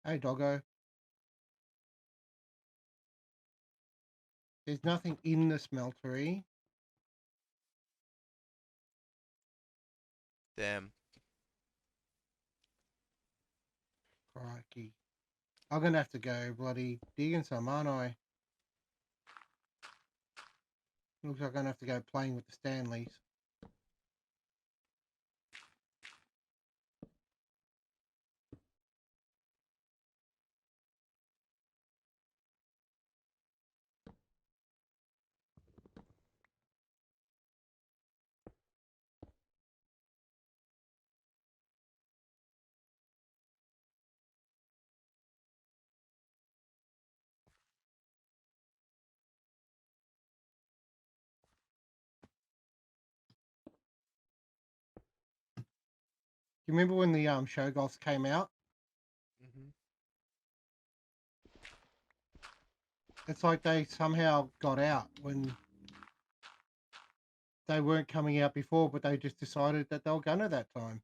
Hey, doggo. There's nothing in the smeltery. Damn. Crikey. I'm gonna have to go bloody digging some, aren't I? Looks like I'm gonna have to go playing with the Stanleys. Do you remember when the Shoggoths came out? Hmm. It's like they somehow got out when they weren't coming out before, but they just decided that they were gonna that time.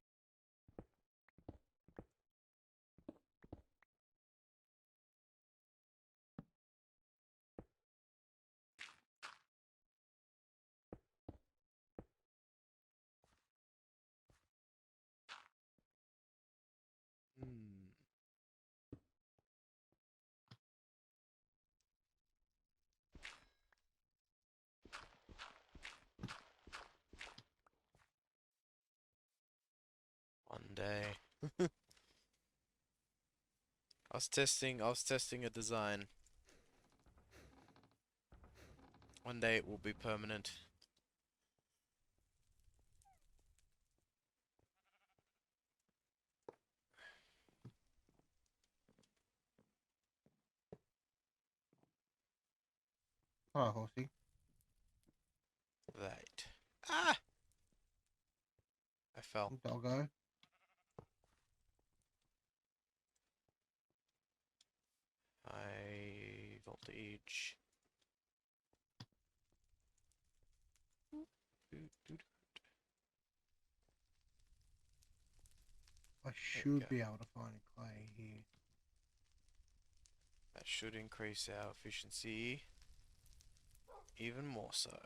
Mm. One day. I was testing a design. One day it will be permanent. Oh, horsey. Right. Ah! I fell. Doggo. High voltage. Doot, doot. I There we go. should be able to find a clay here. That should increase our efficiency even more so.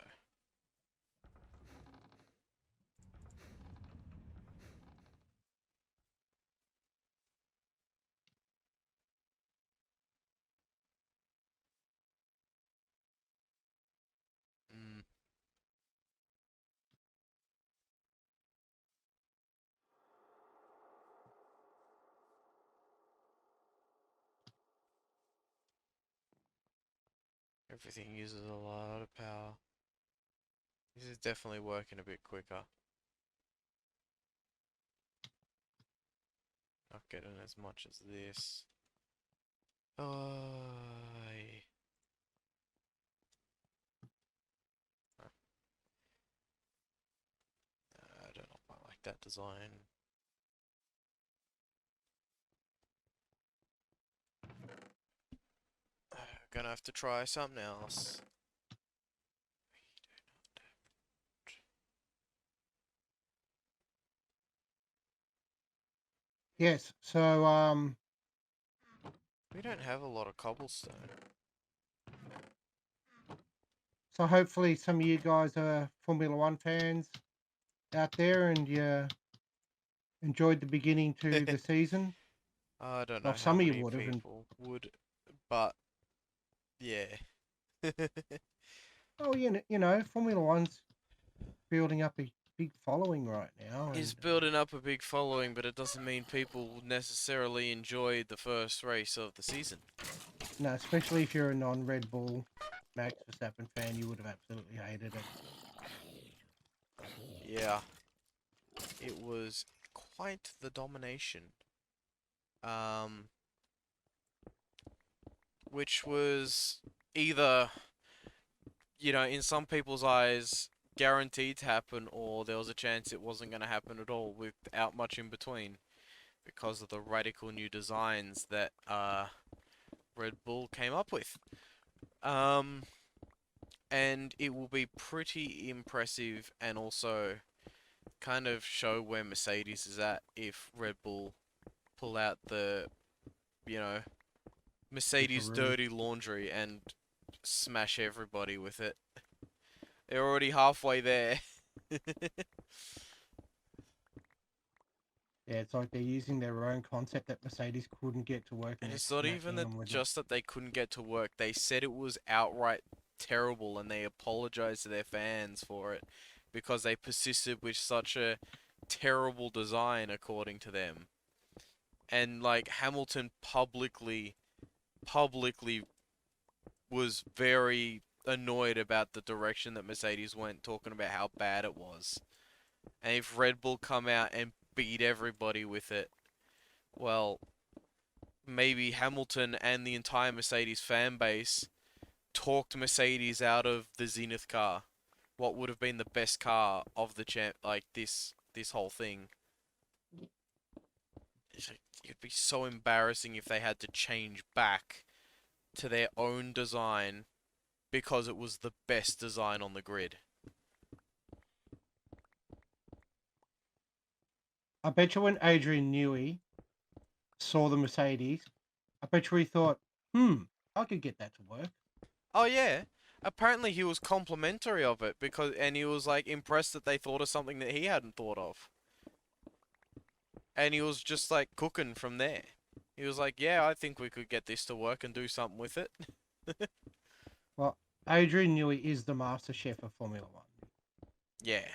Mm. Everything uses a lot of power. This is definitely working a bit quicker. Not getting as much as this. Oh, I don't know if I like that design. Gonna have to try something else. Yes. We don't have a lot of cobblestone. So hopefully some of you guys are Formula One fans out there, and you enjoyed the beginning to the season. I don't know Well, how some of you many would have, and people would, but yeah. oh, Formula One's building up a big following right now, Is and building up a big following, but it doesn't mean people necessarily enjoy the first race of the season. especially if you're a non-Red Bull Max Verstappen fan, you would have absolutely hated it. Yeah, it was quite the domination. Um, which was either, in some people's eyes, guaranteed to happen, or there was a chance it wasn't going to happen at all without much in between because of the radical new designs that Red Bull came up with. Um, and it will be pretty impressive and also kind of show where Mercedes is at if Red Bull pull out the you know, Super Mercedes rude. dirty laundry and smash everybody with it. They're already halfway there. Yeah, it's like they're using their own concept that Mercedes couldn't get to work, and And they're it's not even smacking that them with it. just that they couldn't get to work. They said it was outright terrible and they apologized to their fans for it because they persisted with such a terrible design according to them. And like Hamilton publicly was very annoyed about the direction that Mercedes went, talking about how bad it was. And if Red Bull come out and beat everybody with it, well, maybe Hamilton and the entire Mercedes fan base talked Mercedes out of the Zenith car. What would have been the best car of the champ, like this whole thing. It'd be so embarrassing if they had to change back to their own design because it was the best design on the grid. I bet you when Adrian Newey saw the Mercedes, I bet you he thought, I could get that to work. Oh yeah. Apparently he was complimentary of it and he was like impressed that they thought of something that he hadn't thought of. And he was just like cooking from there. He was like, "Yeah, I think we could get this to work and do something with it." Well, Adrian Newey is the master chef of Formula One. Yeah.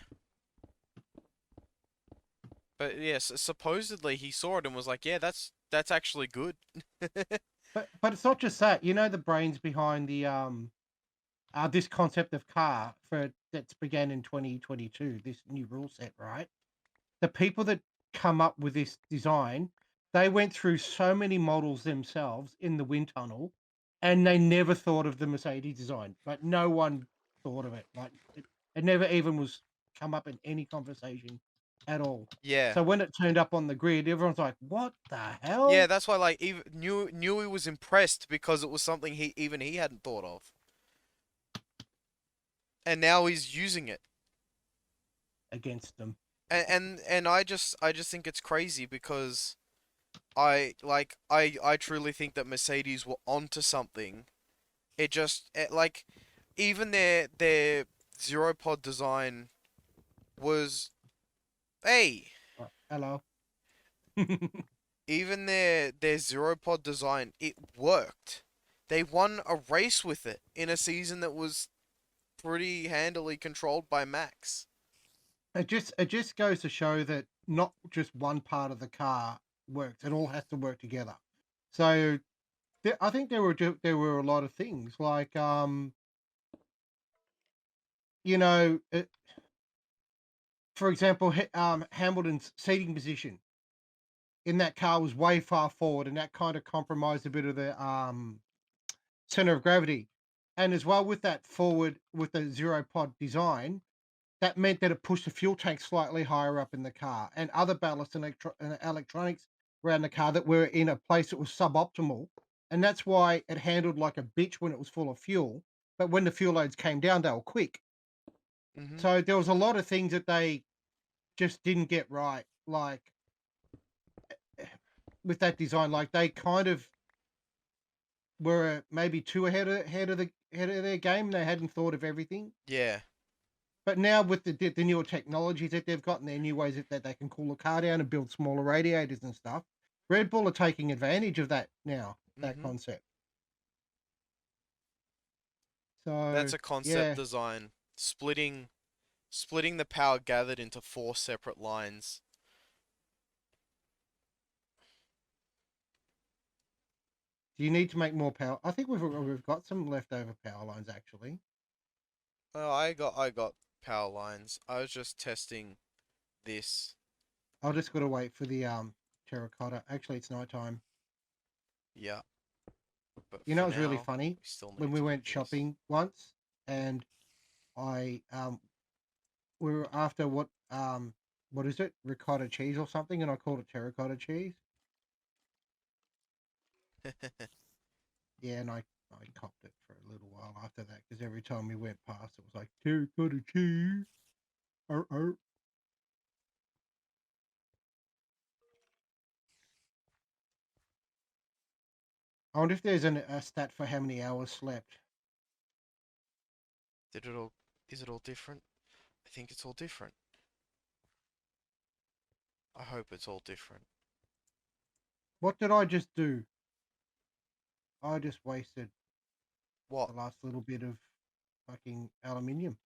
But yes, supposedly he saw it and was like, "Yeah, that's actually good." But it's not just that. You know the brains behind the this concept of car for that's began in 2022. This new rule set, right? The people that come up with this design, they went through so many models themselves in the wind tunnel, and they never thought of the Mercedes design. Like no one thought of it. Like it never even was come up in any conversation at all. Yeah. So when it turned up on the grid, everyone's like, "What the Yeah, hell?" that's why like even knew he was impressed because it was something he hadn't thought of. And now he's using it. Against them. And I just think it's crazy because I truly think that Mercedes were onto something. Like even their zero pod design was hey Hello. even their zero pod design, it worked. They won a race with it in a season that was pretty handily controlled by Max. It just goes to show that not just one part of the car works; it all has to work together. So I think there were a lot of things like for example, Hamilton's seating position in that car was way far forward, and that kind of compromised a bit of the center of gravity. And as well with that forward with the zero pod design, that meant that it pushed the fuel tank slightly higher up in the car and other ballast and electronics around the car that were in a place that was suboptimal. And that's why it handled like a bitch when it was full of fuel. But when the fuel loads came down, they were quick. Mhm. So there was a lot of things that they just didn't get right. Like with that design, like they kind of were maybe too ahead of their game. They hadn't thought of everything. Yeah. But now with the newer technologies that they've got and their new ways that they can cool the car down and build smaller radiators and stuff, Red Bull are taking advantage of that now, that Mhm. concept. So That's a concept yeah. design. Splitting the power gathered into four separate lines. Do you need to make more power? I think we've got some leftover power lines actually. Oh, I got power lines. I was just testing this. I'll just gotta wait for the terracotta. Actually it's nighttime. Yeah, but You know for it was really now, funny we still when need we to do went this. shopping once and I we were after what is it? Ricotta cheese or something, and I called it terracotta cheese. Yeah, and I copped it for a little while after that because every time we went past, it was like terracotta cheese. Arr. I wonder if there's a stat for how many hours slept. Did it all? Is it all different? I think it's all different. I hope it's all different. What did I just do? I just wasted What? the last little bit of fucking aluminium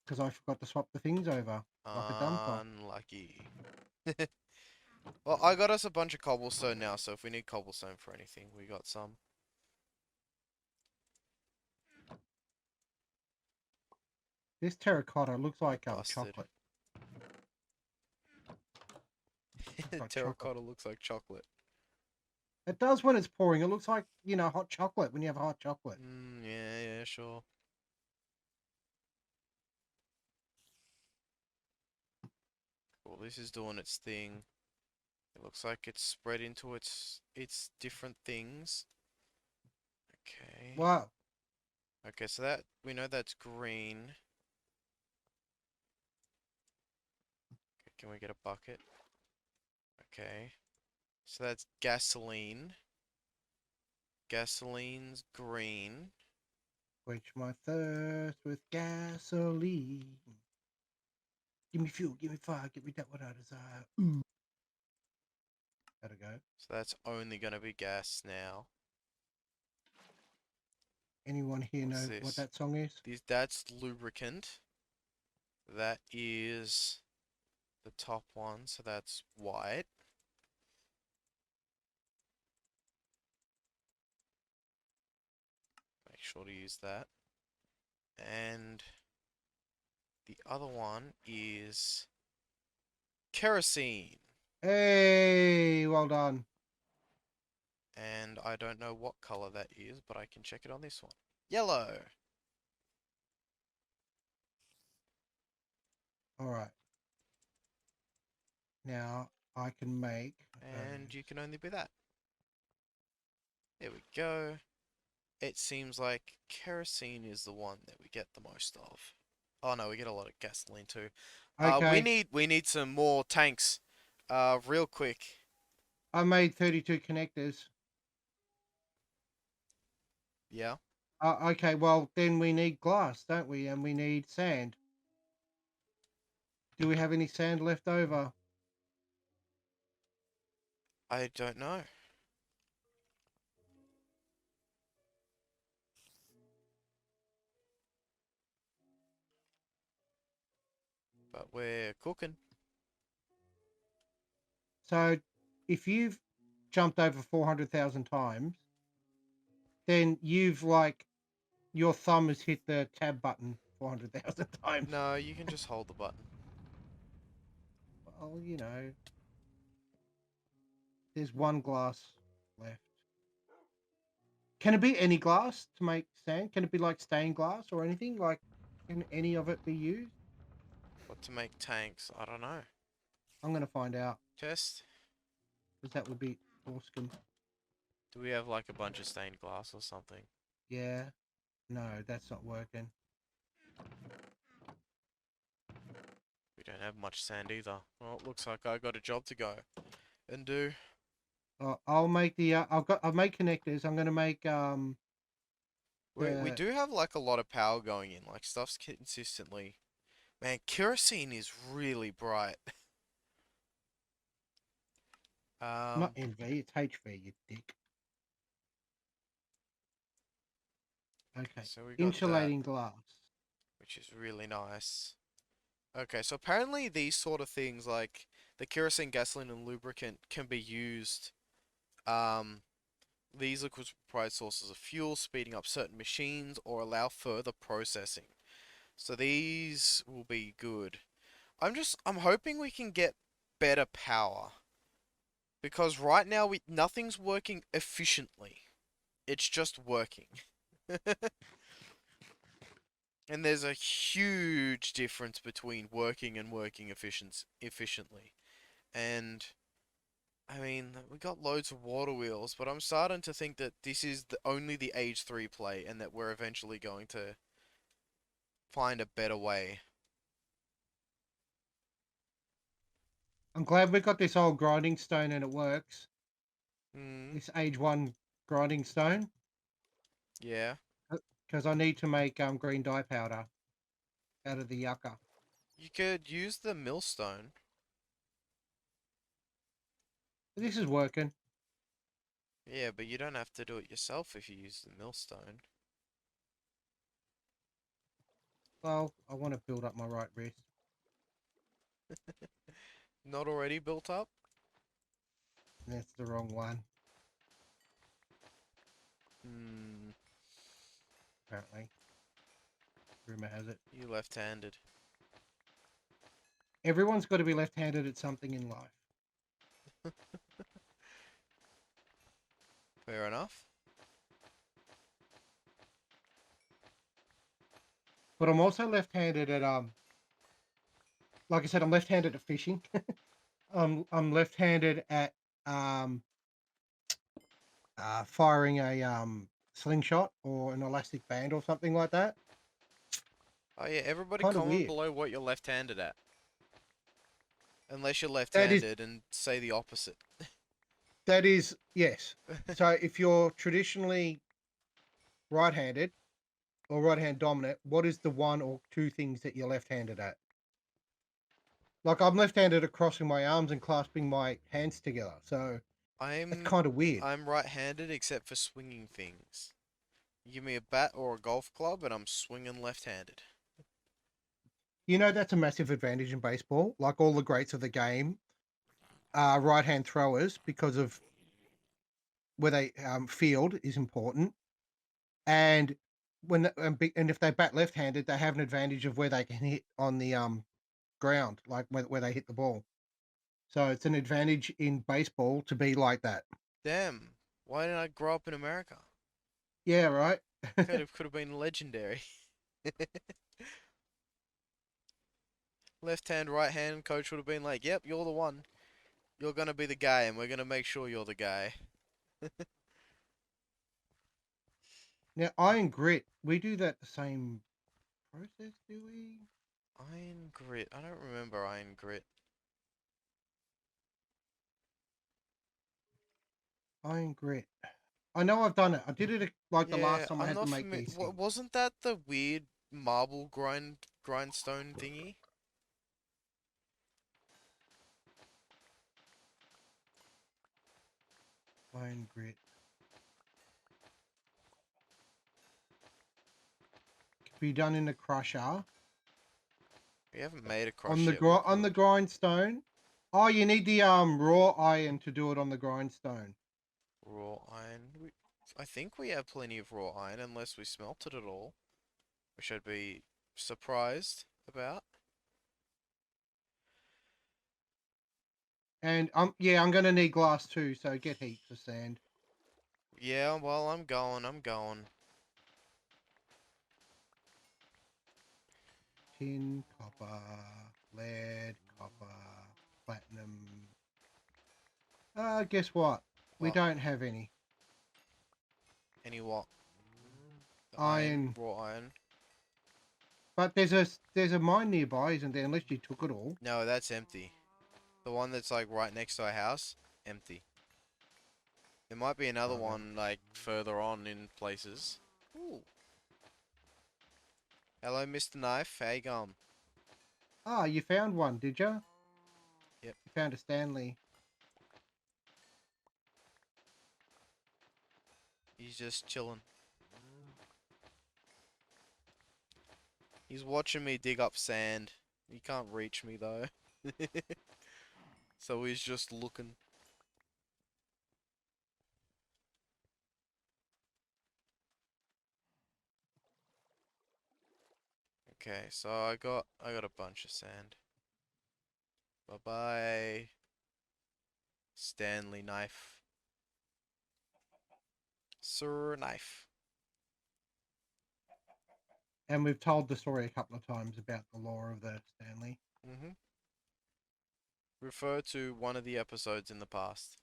because I forgot to swap the things over like a dumb cock. Unlucky. Well, I got us a bunch of cobblestone now, so if we need cobblestone for anything, we got some. This terracotta looks Get like busted. chocolate. Looks like chocolate. Terracotta looks like chocolate. It does when it's pouring. It looks like, hot chocolate when you have hot chocolate. Yeah, sure. Cool, this is doing its thing. It looks like it's spread into its different things. Okay. Wow. Okay, so that we know that's green. Okay, can we get a bucket? Okay. So that's gasoline. Gasoline's green. Quench my thirst with gasoline. Give me fuel, give me fire, give me that what I desire. Ooh. Gotta go. So that's only gonna be gas now. Anyone here What's know what this? that song is? That's lubricant. That is the top one, so that's white. Make sure to use that. And the other one is kerosene. Hey, well done. And I don't know what color that is, but I can check it on this one. Yellow. All right. Now I can make And you those. can only be that. There we go. It seems like kerosene is the one that we get the most of. Oh no, we get a lot of gasoline too. We Okay. need some more tanks. Real quick. I made 32 connectors. Yeah. Okay, well, then we need glass, don't we? And we need sand. Do we have any sand left over? I don't know. But we're cooking. So if you've jumped over 400,000 times, then you've your thumb has hit the tab button 400,000 times. No, you can just hold the button. Well, there's one glass left. Can it be any glass to make sand? Can it be like stained glass or anything? Like, can any of it be used? What to make tanks? I don't know. I'm going to find out Test. because that would be awesome. Do we have like a bunch of stained glass or something? Yeah. No, that's not working. We don't have much sand either. Well, it looks like I got a job to go and do. I'll make the I'll make connectors. I'm gonna make We the do have like a lot of power going in. Like stuff's consistently. Man, kerosene is really bright. not Um, NV, it's HV, you dick. Okay, so we got that, insulating glass. which is really nice. Okay, so apparently these sort of things like the kerosene, gasoline, and lubricant can be used. Um, these liquids provide sources of fuel, speeding up certain machines or allow further processing. So these will be good. I'm hoping we can get better power because right now nothing's working efficiently. It's just working. And there's a huge difference between working and working efficiently. And I mean, we got loads of water wheels, but I'm starting to think that this is only the age 3 play and that we're eventually going to find a better way. I'm glad we got this old grinding stone and it works. Hmm. This age 1 grinding stone Yeah. because I need to make green dye powder out of the yucca. You could use the millstone. This is working. Yeah, but you don't have to do it yourself if you use the millstone. Well, I want to build up my right wrist. Not already built up? That's the wrong one, Hmm, apparently. Rumor has it. you left-handed. Everyone's got to be left-handed at something in life. Fair enough. But I'm also left-handed at like I said, I'm left-handed at fishing. I'm left-handed at um firing a slingshot or an elastic band or something like that. Oh yeah, everybody Kind of comment weird. below what you're left-handed at. Unless you're That is left-handed and say the opposite. that is yes. So if you're traditionally right-handed or right-hand dominant, what is the one or two things that you're left-handed at? Like I'm left-handed at crossing my arms and clasping my hands together. So that's I'm kind of weird. I'm right-handed except for swinging things. You give me a bat or a golf club and I'm swinging left-handed. You know that's a massive advantage in baseball. Like all the greats of the game are right-hand throwers because of where they field is important, and and if they bat left-handed, they have an advantage of where they can hit on the ground, like where they hit the ball. So it's an advantage in baseball to be like that. Damn, why didn't I grow up in America? Yeah, right. Could have been legendary. Left hand, right hand, coach would have been like, "Yep, you're the one. You're gonna be the guy, and we're gonna make sure you're the guy." Now iron grit, we do that the same process, do we? Iron grit. I don't remember iron grit. Iron grit. I know I've done it. I did it like the Yeah, last time I I'm had to not make familiar. these things. Wasn't that the weird marble grindstone thingy? Iron grit. Can be done in the crusher. We haven't made a crush yet. We On the could. grindstone. Oh, you need the raw iron to do it on the grindstone. Raw iron. I think we have plenty of raw iron unless we smelted it all, which I'd be surprised about. And yeah, I'm gonna need glass too, so get heaps of sand. Yeah, well, I'm going. I'm going. Tin, copper, lead, copper, platinum. Guess what? We What? don't have any. Any what? The iron? Iron. Raw iron? But there's a mine nearby, isn't there? Unless you took it all. No, that's empty. The one that's like right next to our house, empty. There might be another Right. one like further on in places. Ooh. Hello, Mr. Knife. How you going? Ah, you found one, did you? Yep. You found a Stanley. He's just chilling. He's watching me dig up sand. He can't reach me though. So he's just looking. Okay, so I got a bunch of sand. Bye bye. Stanley knife. Sir knife. And we've told the story a couple of times about the lore of the Stanley. Mm-hmm. Refer to one of the episodes in the past.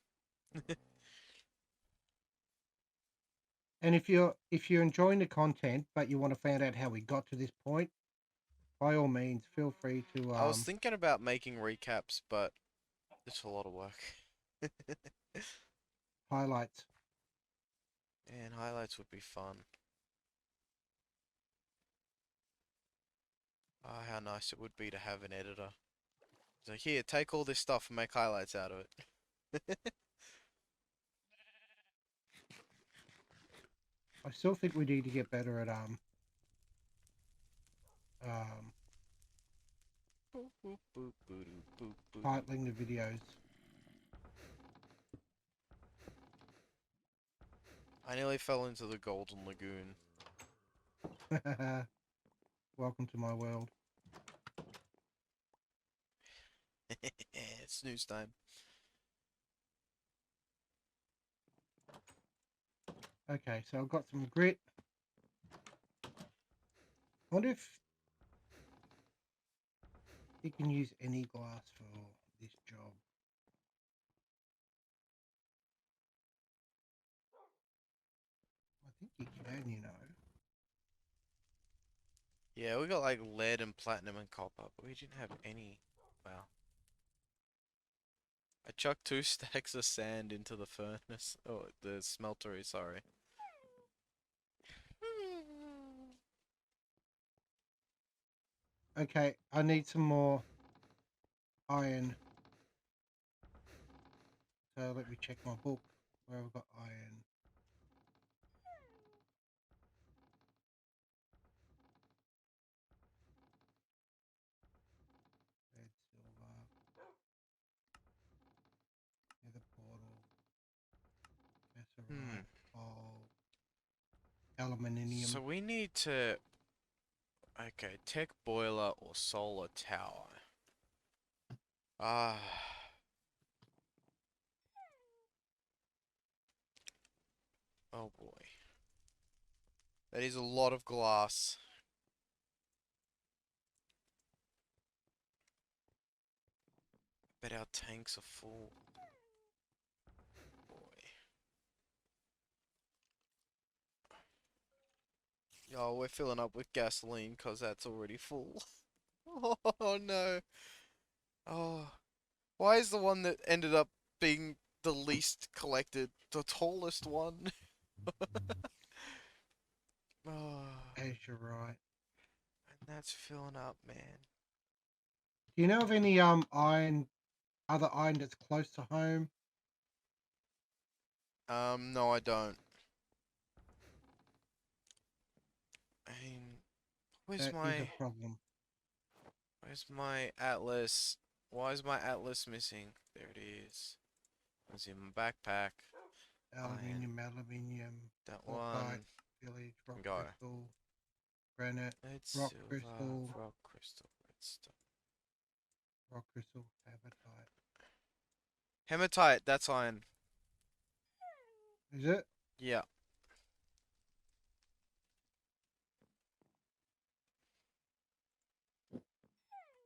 And if you're enjoying the content but you want to find out how we got to this point, by all means, feel free to I was thinking about making recaps, but it's a lot of work. highlights. And highlights would be fun. Ah, how nice it would be to have an editor. It's like, here, take all this stuff and make highlights out of it. I still think we need to get better at um Boop, boop, boop, boop, boop, boop. titling the videos. I nearly fell into the Golden Lagoon. Welcome to my world. Snooze time. Okay, so I've got some grit. I wonder if you can use any glass for this job. I think you can, you know. Yeah, we got like lead and platinum and copper, but we didn't have any. Wow. I chucked 2 stacks of sand into the furnace. Oh, the smeltery, sorry. Okay, I need some more iron. So let me check my book where I've got iron. Red, silver, nether portal, Hmm. messerite, coal, aluminium. So we need to... Okay, tech boiler or solar tower. Ah. Oh boy. That is a lot of glass. Bet our tanks are full. Boy. Oh, we're filling up with gasoline because that's already full. Oh no. Oh. Why is the one that ended up being the least collected the tallest one? Oh, As you're right. and that's filling up, man. Do you know of any iron, other iron that's close to home? No, I don't. I mean, where's That is a my, problem. where's my atlas? Why is my atlas missing? There it is. It's in my backpack. Iron. Aluminium, That bauxite, one. village, rock Go. crystal, granite, Lead, rock silver, crystal, rock crystal, redstone. rock crystal, hematite. Hematite, that's iron. Is it? Yeah.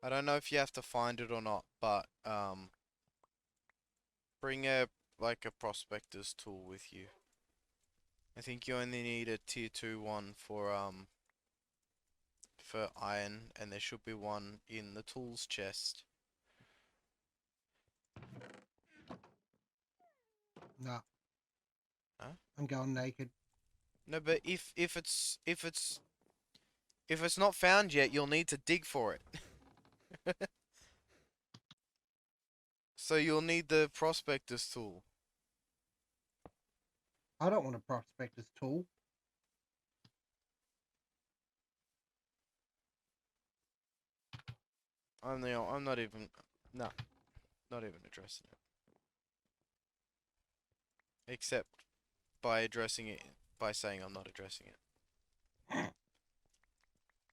I don't know if you have to find it or not, but bring a like a prospector's tool with you. I think you only need a tier 2 one for iron, and there should be one in the tools chest. Nah, Huh? I'm going naked. No, but if it's not found yet, you'll need to dig for it. So you'll need the prospector's tool. I don't want a prospector's tool. I'm not even no, not even addressing it. Except by addressing it by saying I'm not addressing it.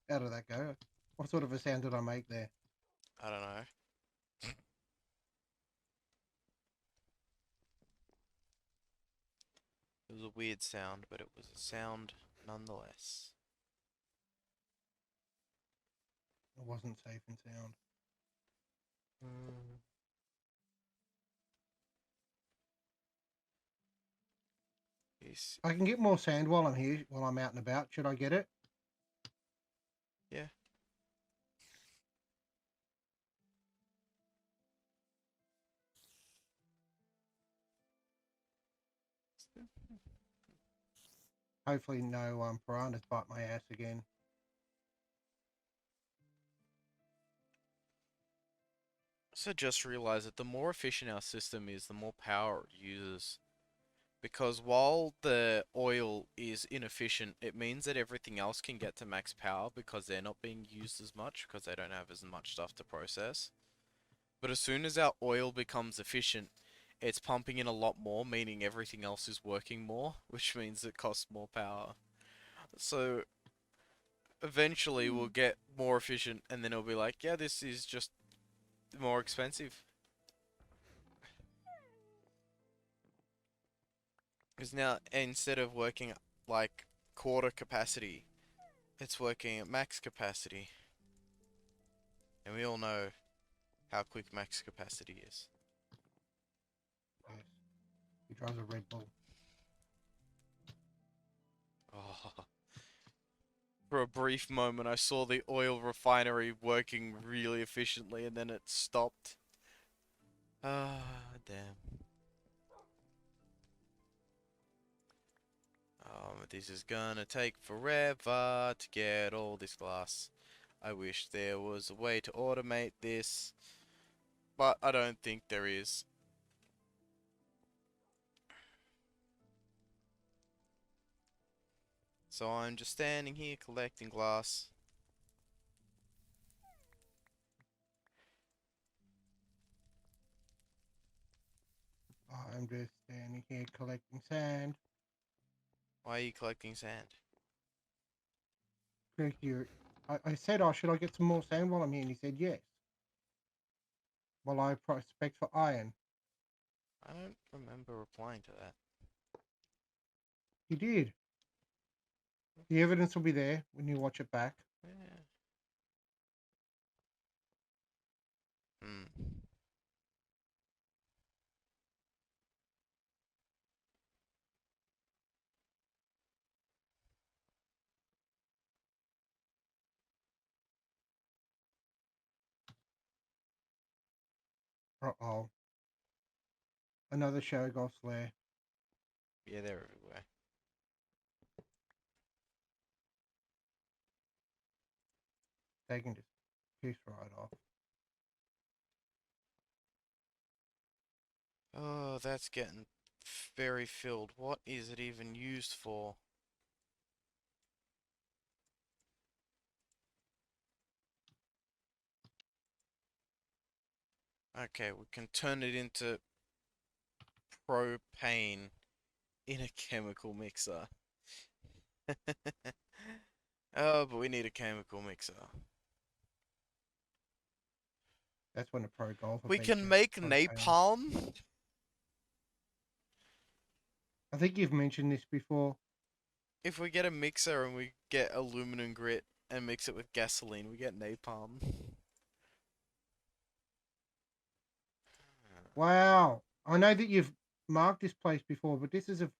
How did that go? What sort of a sound did I make there? I don't know. It was a weird sound, but it was a sound nonetheless. It wasn't safe and sound. Mm. Yes. I can get more sand while I'm here, while I'm out and about. Should I get it? Yeah. Hopefully no piranhas bite my ass again. So just realize that the more efficient our system is, the more power it uses. Because while the oil is inefficient, it means that everything else can get to max power because they're not being used as much because they don't have as much stuff to process. But as soon as our oil becomes efficient, it's pumping in a lot more, meaning everything else is working more, which means it costs more power. So eventually we'll get more efficient and then it'll be like, yeah, this is just more expensive. Because now instead of working like quarter capacity, it's working at max capacity. And we all know how quick max capacity is. Yes. He drives a Red Bull. Oh. For a brief moment, I saw the oil refinery working really efficiently and then it stopped. Ah, damn. This is gonna take forever to get all this glass. I wish there was a way to automate this, but I don't think there is. So I'm just standing here collecting glass. I'm just standing here collecting sand. Why are you collecting sand? Greg, I said, oh, should I get some more sand while I'm here? And he said, yes. While I prospect for iron. I don't remember replying to that. He did. The evidence will be there when you watch it back. Yeah. Hmm. Uh-oh. Another show golf flare. Yeah, they're everywhere. They can just piss right off. Oh, that's getting very filled. What is it even used for? Okay, we can turn it into propane in a chemical mixer. Oh, but we need a chemical mixer. That's when a pro golfer We beats can you. make Propane. napalm I think you've mentioned this before. if we get a mixer and we get aluminum grit and mix it with gasoline. We get napalm. Wow. I know that you've marked this place before, but this is a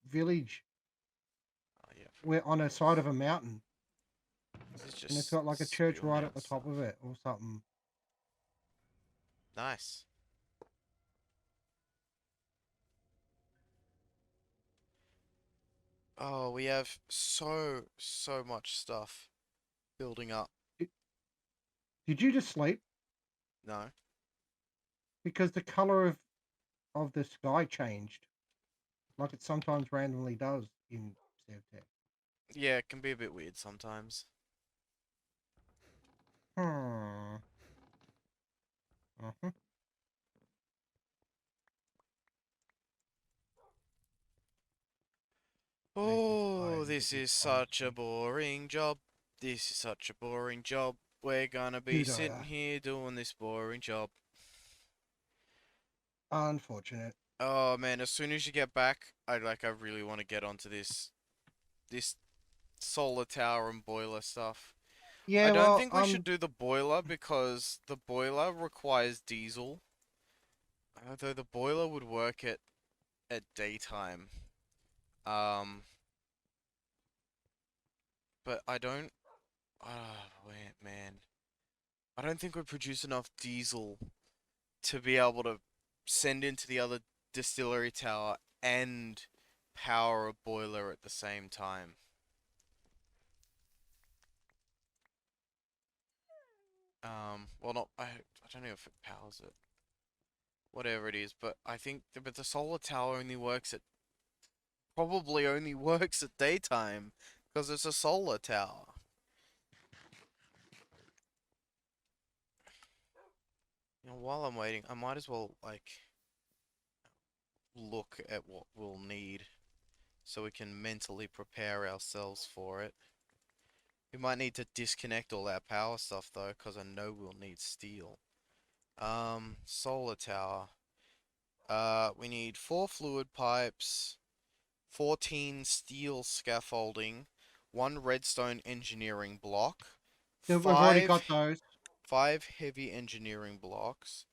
village. Oh yeah, We're on a side of a mountain. this is And it's just got like a church spewing right at out the top stuff. of it or something. Nice. Oh, we have so much stuff building up. Did, did you just sleep? No. Because the color of the sky changed. Like it sometimes randomly does in Sevtech. Yeah, it can be a bit weird sometimes. Hmm. Uh-huh. I Oh, need to this get is iron such a quick. boring job. This is such a boring job. We're gonna be sitting Doodah. here doing this boring job. Unfortunate. Oh man, as soon as you get back, I really want to get onto this solar tower and boiler stuff. I Yeah, don't well, think we should do the boiler because the boiler requires diesel. Although the boiler would work at daytime. Um, but I don't. Oh, wait, man. I don't think we produce enough diesel to be able to send into the other distillery tower and power a boiler at the same time. Well, not I don't know if it powers it. Whatever it is, but I think but the solar tower only works at probably only works at daytime because it's a solar tower. You know, while I'm waiting, I might as well like look at what we'll need so we can mentally prepare ourselves for it. We might need to disconnect all our power stuff though, because I know we'll need steel. Solar tower. We need 4 fluid pipes, 14 steel scaffolding, 1 redstone engineering block, Yeah, we've already 5 got those. 5 heavy engineering blocks,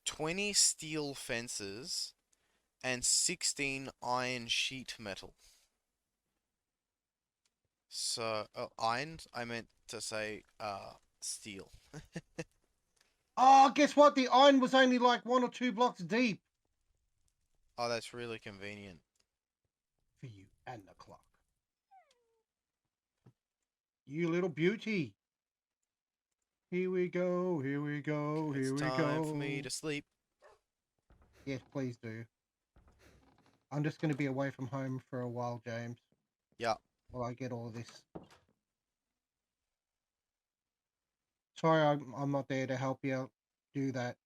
20 steel fences, and 16 iron sheet metal. So, iron? I meant to say, steel. Oh, guess what? The iron was only like 1 or 2 blocks deep. Oh, that's really convenient. For you and the clock. You little beauty. Here we go, here we go, It's here we time for me go. to sleep. Yes, please do. I'm just going to be away from home for a while, James, Yeah. while I get all of this. Sorry, I'm not there to help you do that.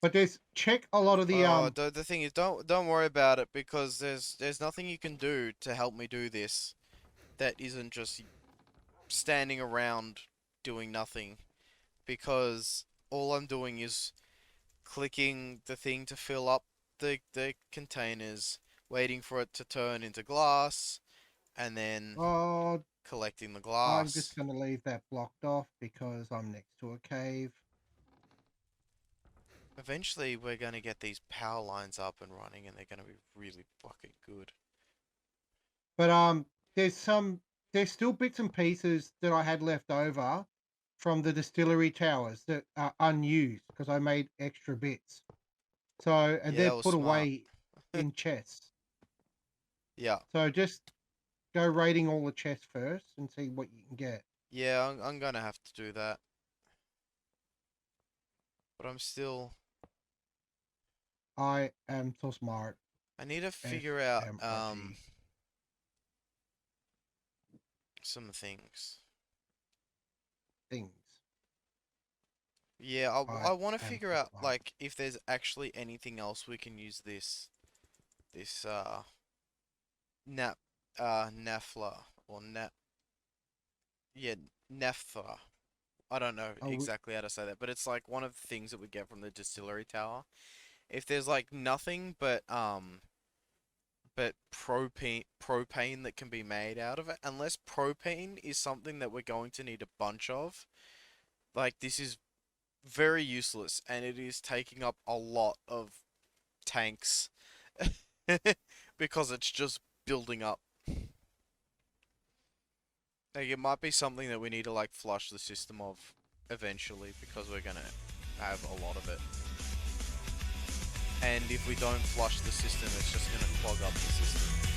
But check a lot of the Oh, the thing is, don't worry about it because there's nothing you can do to help me do this that isn't just standing around doing nothing because all I'm doing is clicking the thing to fill up the containers, waiting for it to turn into glass, and then Oh, collecting the I'm just glass. going to leave that blocked off because I'm next to a cave. Eventually, we're gonna get these power lines up and running, and they're gonna be really fucking good. But there's there's still bits and pieces that I had left over from the distillery towers that are unused because I made extra bits. So and Yeah, they're that was put smart. away in chests. Yeah, So just go raiding all the chests first and see what you can get. yeah, I'm gonna have to do that. But I'm still. I am so smart. I need to figure out SMRT some things. things. Yeah, I I want to am figure so out smart. like if there's actually anything else we can use this nap Nafla or nap yeah Naphtha. I don't know Oh, exactly how to say that, but it's like one of the things that we get from the distillery tower. If there's like nothing but propane that can be made out of it, unless propane is something that we're going to need a bunch of, like this is very useless and it is taking up a lot of tanks because it's just building up. Like it might be something that we need to like flush the system of eventually because we're gonna have a lot of it. And if we don't flush the system, it's just gonna clog up the system.